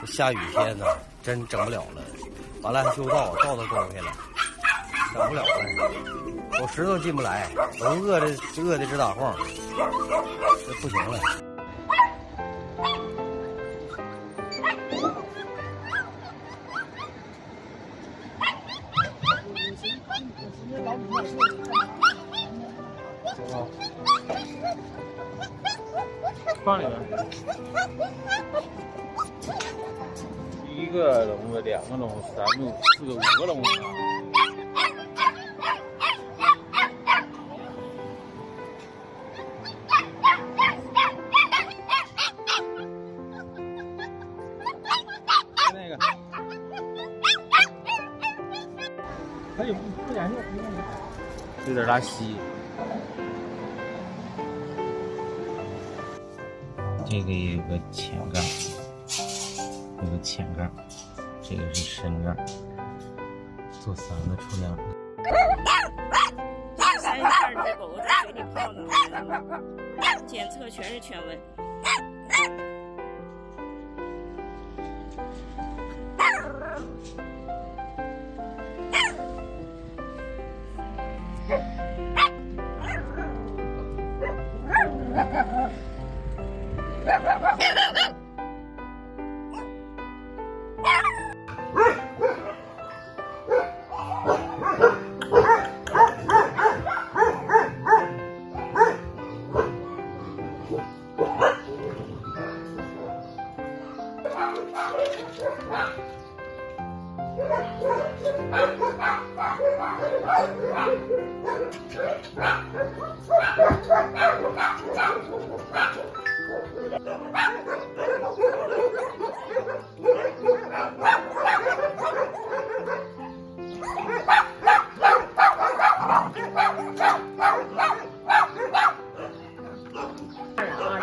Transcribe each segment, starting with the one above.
下雨天呢，真整不了了。完了还修道，道都关开了，整不了了。狗石头进不来，都饿的直打晃，这不行了。放里面。1个笼子、2个笼子、3个、4个、5个笼子。那个。可以不染色，有点拉稀。这个也有个前杠，有个前杠，这个是深杠，做3个出2个。32只狗在水里泡呢，检测全是全温。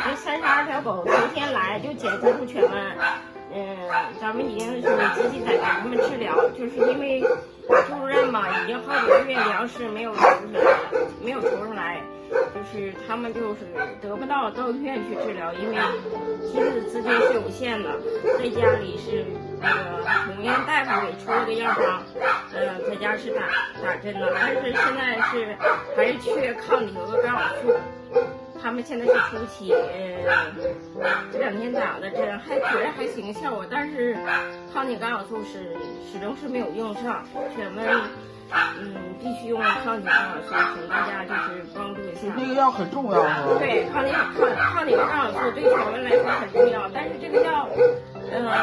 这32条狗昨天来就检测出全温，咱们已经是积极在给他们治疗，就是因为猪任嘛，已经好几个月粮食没有抽上来，就是他们就是得不到到医院去治疗，因为其实资金是有限的，在家里是那个统一大夫给出了个药方，在家是打针的，但是现在是还是缺抗体和干扰素。他们现在是初期，这2天打的针觉得还行效果，但是抗体干扰素始终是没有用上，全温必须用抗体干扰素，请大家就是帮助一下。这个药很重要是吧？对，抗体干扰素对全温来说很重要，但是这个药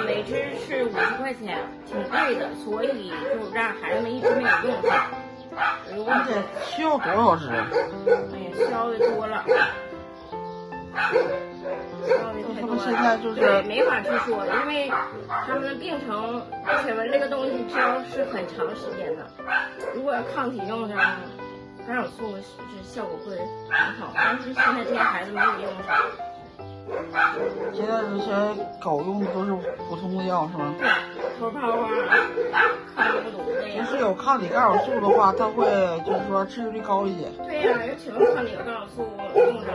每支是50块钱，挺贵的，所以就让孩子们一直没有用上。如果这需要多少支？哎呀，消的多了。他们现在就是对，没法去说，因为他们的病程，全温这个东西治疗是很长时间的。如果抗体用上，干扰素是效果会很好，但是现在这些孩子没有用上。现在这些狗用的都是普通的药是吗？对，头孢啊，抗病毒的呀。要是有抗体干扰素的话，它会就是说治愈率高一些。对呀，有请问抗体干扰素用上。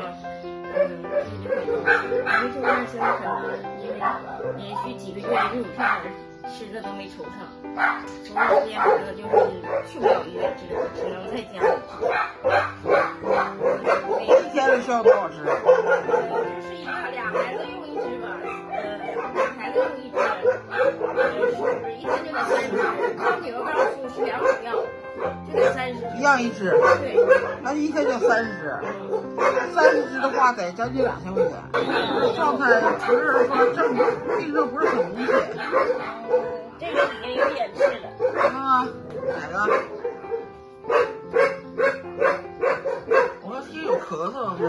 咱们就让现在可能因为连续几个月6片吃的都没抽上，所以这些孩子就是去不了医院治疗，只能在家里治。一天是需要多少支？就是俩孩子用1支吧，俩孩子用1支，是一天就得30支，抗体和干扰素是2种药，就得30支。一样1支。对。那一天就30支。30支的话得将近2000块钱，状态不是说病症不是很明显。这个已经有演示了。啊，哪个？我要听有咳嗽是。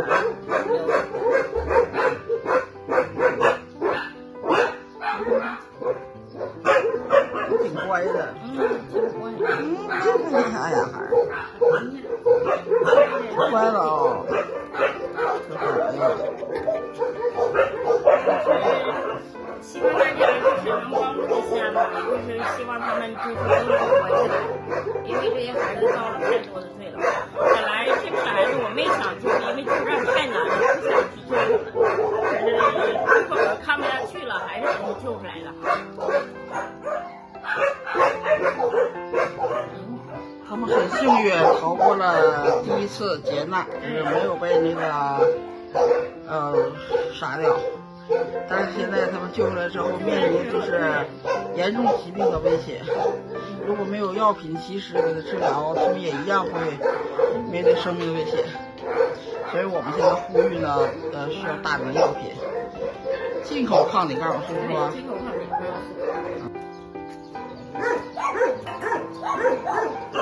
挺乖的。挺乖。不看啥呀，孩儿。乖了啊。希望大家就是能帮助一下吧，就是希望他们就是都能活下来，因为这些孩子遭了太多的罪了。本来这个孩子我没想救，因为救人太难了，不想去救了，可是看不下去了。人给救出来的。他们很幸运逃过了第一次劫难，就是没有被那个杀掉。但是现在他们救出来之后，面临就是严重疾病的威胁。如果没有药品及时给他治疗，他们也一样会面对生命的威胁。所以我们现在呼吁呢，需要大量药品，进口抗顶抗生素是吧？进口抗顶抗生素。